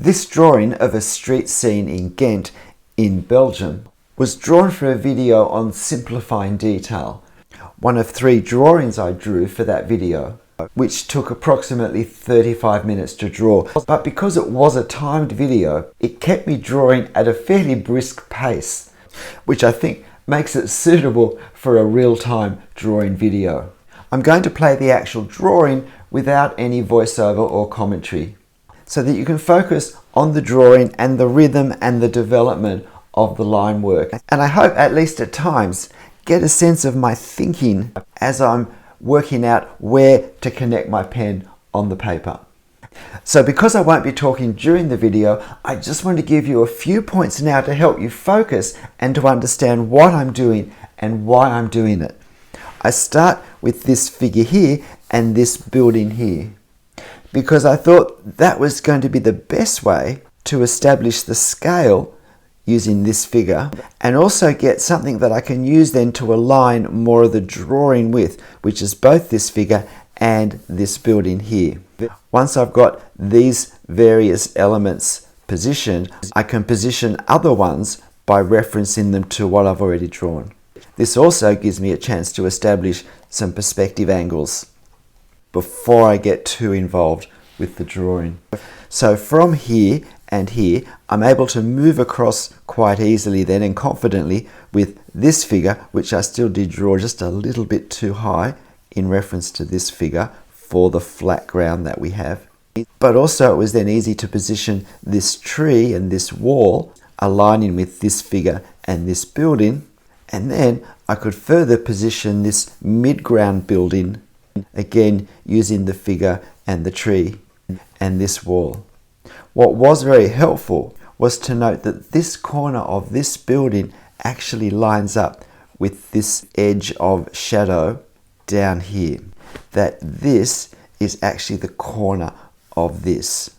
This drawing of a street scene in Ghent in Belgium was drawn for a video on simplifying detail. One of 3 drawings I drew for that video, which took approximately 35 minutes to draw. But because it was a timed video, it kept me drawing at a fairly brisk pace, which I think makes it suitable for a real-time drawing video. I'm going to play the actual drawing without any voiceover or commentary, so that you can focus on the drawing and the rhythm and the development of the line work. And I hope, at least at times, get a sense of my thinking as I'm working out where to connect my pen on the paper. So because I won't be talking during the video, I just want to give you a few points now to help you focus and to understand what I'm doing and why I'm doing it. I start with this figure here and this building here, because I thought that was going to be the best way to establish the scale using this figure, and also get something that I can use then to align more of the drawing with, which is both this figure and this building here. Once I've got these various elements positioned, I can position other ones by referencing them to what I've already drawn. This also gives me a chance to establish some perspective angles before I get too involved with the drawing. So from here and here, I'm able to move across quite easily then and confidently with this figure, which I still did draw just a little bit too high in reference to this figure for the flat ground that we have. But also it was then easy to position this tree and this wall aligning with this figure and this building, and then I could further position this mid-ground building again using the figure and the tree and this wall. What was very helpful was to note that this corner of this building actually lines up with this edge of shadow down here, that this is actually the corner of this.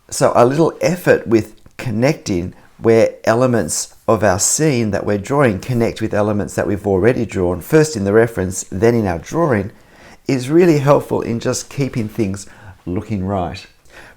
So a little effort with connecting where elements of our scene that we're drawing connect with elements that we've already drawn, first in the reference, then in our drawing, is really helpful in just keeping things looking right.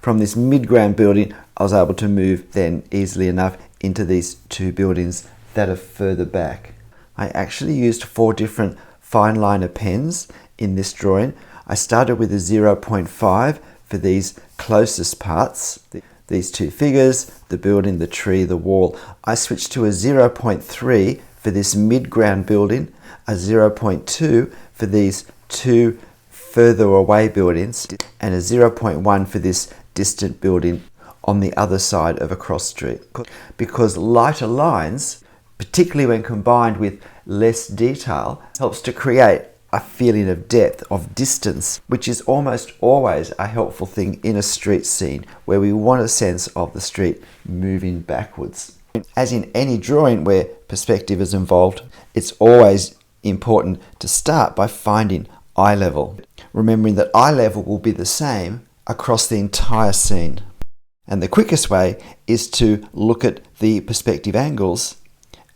From this mid-ground building, I was able to move then easily enough into these 2 buildings that are further back. I actually used 4 different fine liner pens in this drawing. I started with a 0.5 for these closest parts, these 2 figures, the building, the tree, the wall. I switched to a 0.3 for this mid-ground building, a 0.2 for these 2 further away buildings, and a 0.1 for this distant building on the other side of a cross street. Because lighter lines, particularly when combined with less detail, helps to create a feeling of depth, of distance, which is almost always a helpful thing in a street scene where we want a sense of the street moving backwards. As in any drawing where perspective is involved, it's always important to start by finding eye level, remembering that eye level will be the same across the entire scene. And the quickest way is to look at the perspective angles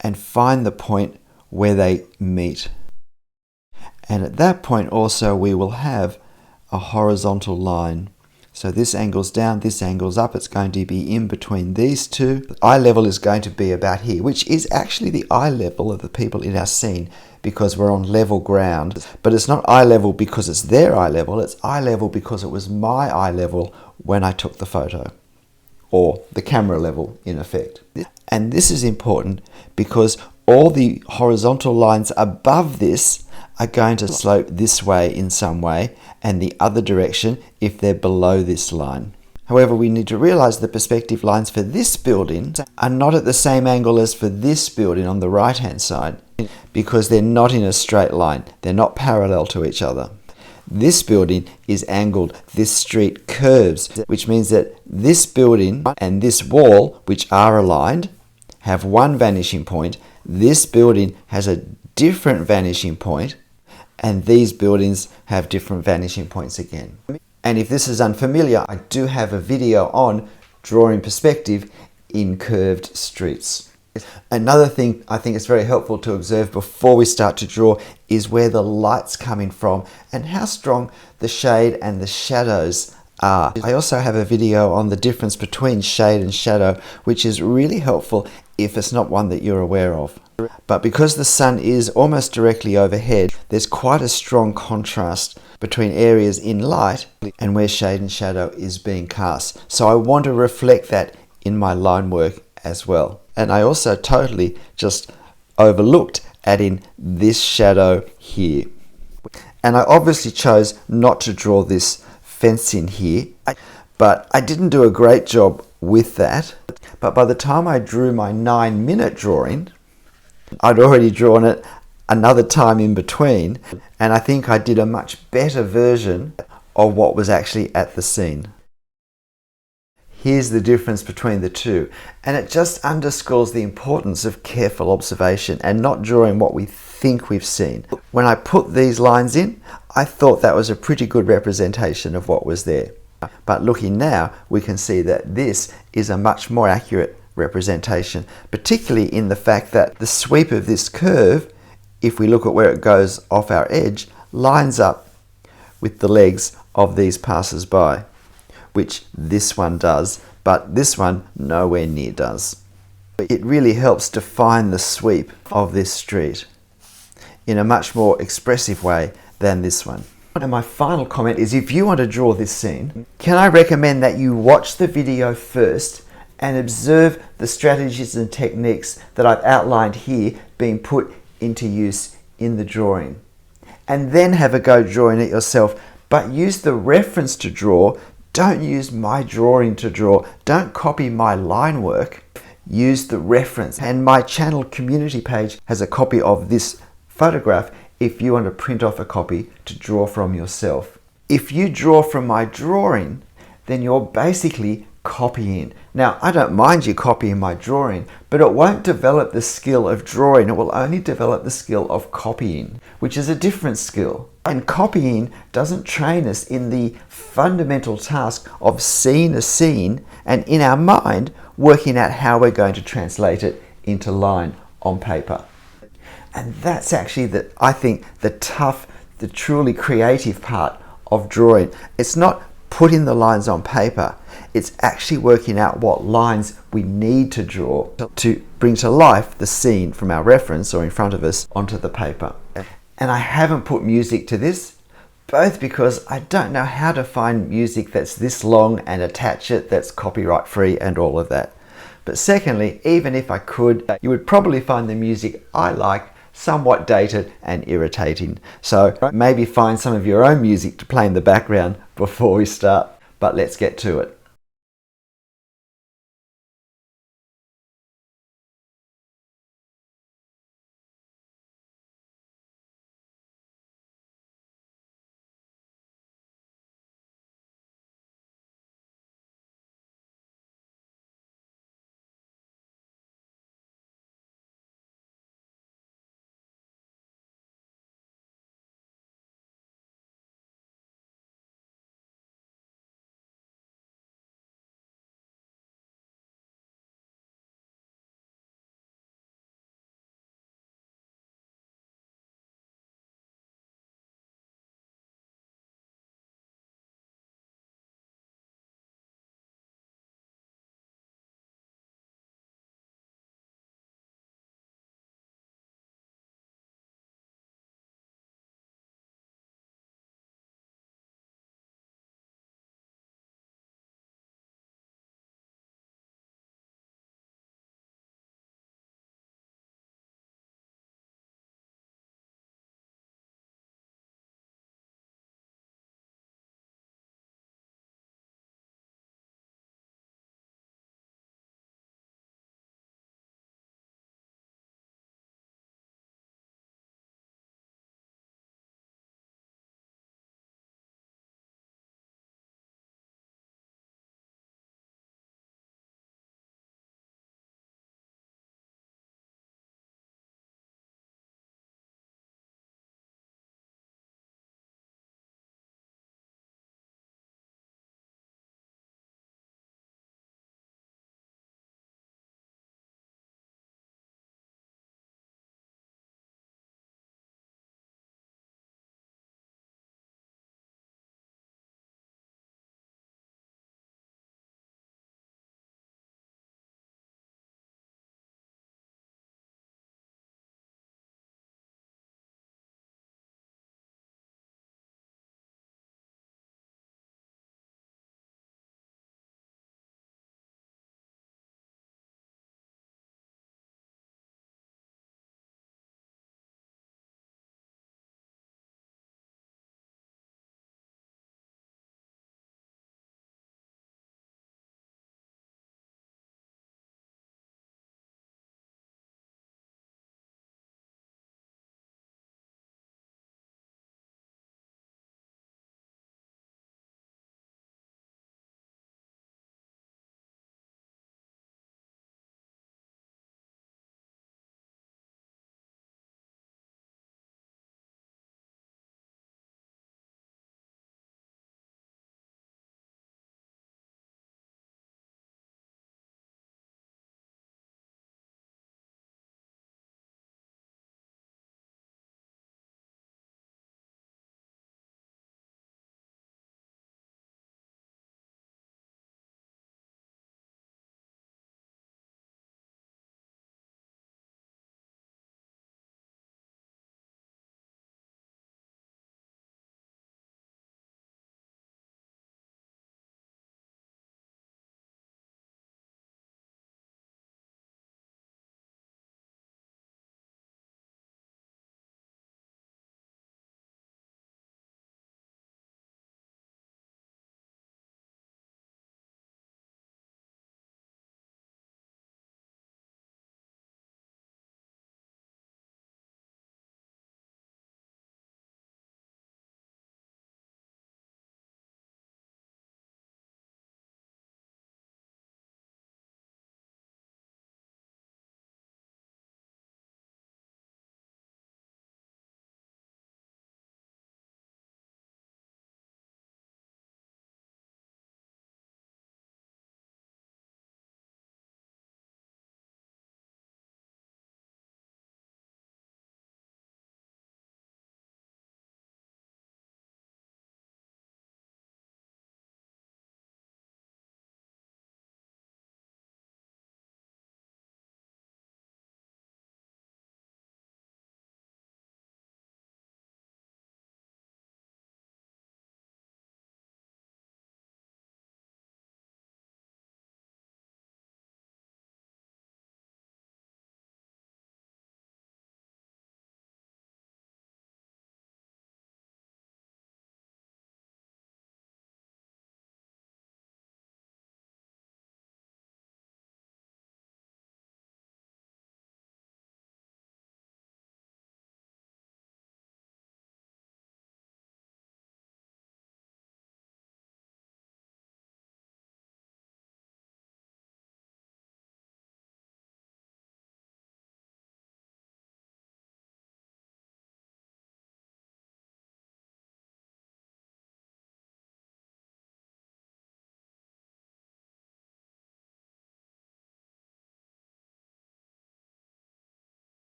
and find the point where they meet. And at that point also we will have a horizontal line. So this angle's down, this angle's up, it's going to be in between these 2. Eye level is going to be about here, which is actually the eye level of the people in our scene, because we're on level ground. But it's not eye level because it's their eye level, it's eye level because it was my eye level when I took the photo, or the camera level in effect. And this is important because all the horizontal lines above this are going to slope this way in some way, and the other direction if they're below this line. However, we need to realize the perspective lines for this building are not at the same angle as for this building on the right hand side, because they're not in a straight line. They're not parallel to each other. This building is angled, this street curves, which means that this building and this wall, which are aligned, have one vanishing point. This building has a different vanishing point, and these buildings have different vanishing points again. And if this is unfamiliar, I do have a video on drawing perspective in curved streets. Another thing I think is very helpful to observe before we start to draw is where the light's coming from and how strong the shade and the shadows are. I also have a video on the difference between shade and shadow, which is really helpful if it's not one that you're aware of. But because the sun is almost directly overhead, there's quite a strong contrast between areas in light and where shade and shadow is being cast. So I want to reflect that in my line work as well. And I also totally just overlooked adding this shadow here. And I obviously chose not to draw this fence in here, but I didn't do a great job with that. But by the time I drew my 9-minute drawing, I'd already drawn it another time in between, and I think I did a much better version of what was actually at the scene. Here's the difference between the two, and it just underscores the importance of careful observation and not drawing what we think we've seen. When I put these lines in, I thought that was a pretty good representation of what was there. But looking now, we can see that this is a much more accurate representation, particularly in the fact that the sweep of this curve, if we look at where it goes off our edge, lines up with the legs of these passers-by, which this one does, but this one nowhere near does. It really helps define the sweep of this street in a much more expressive way than this one. And my final comment is, if you want to draw this scene, can I recommend that you watch the video first and observe the strategies and techniques that I've outlined here being put into use in the drawing, and then have a go drawing it yourself. But use the reference to draw. Don't use my drawing to draw. Don't copy my line work. Use the reference. And my channel community page has a copy of this photograph if you want to print off a copy to draw from yourself. If you draw from my drawing, then you're basically copying. Now, I don't mind you copying my drawing, but it won't develop the skill of drawing. It will only develop the skill of copying, which is a different skill. And copying doesn't train us in the fundamental task of seeing a scene and in our mind working out how we're going to translate it into line on paper. And that's actually, I think, the tough, the truly creative part of drawing. It's not putting the lines on paper. It's actually working out what lines we need to draw to bring to life the scene from our reference or in front of us onto the paper. And I haven't put music to this, both because I don't know how to find music that's this long and attach it that's copyright free and all of that. But secondly, even if I could, you would probably find the music I like somewhat dated and irritating. So maybe find some of your own music to play in the background before we start. But let's get to it.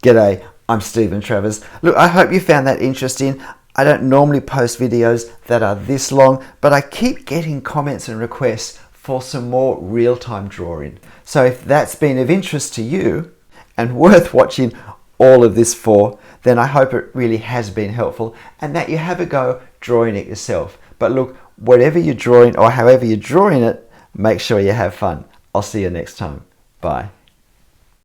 G'day, I'm Stephen Travers. Look, I hope you found that interesting. I don't normally post videos that are this long, but I keep getting comments and requests for some more real-time drawing. So if that's been of interest to you and worth watching all of this for, then I hope it really has been helpful and that you have a go drawing it yourself. But look, whatever you're drawing or however you're drawing it, make sure you have fun. I'll see you next time. Bye.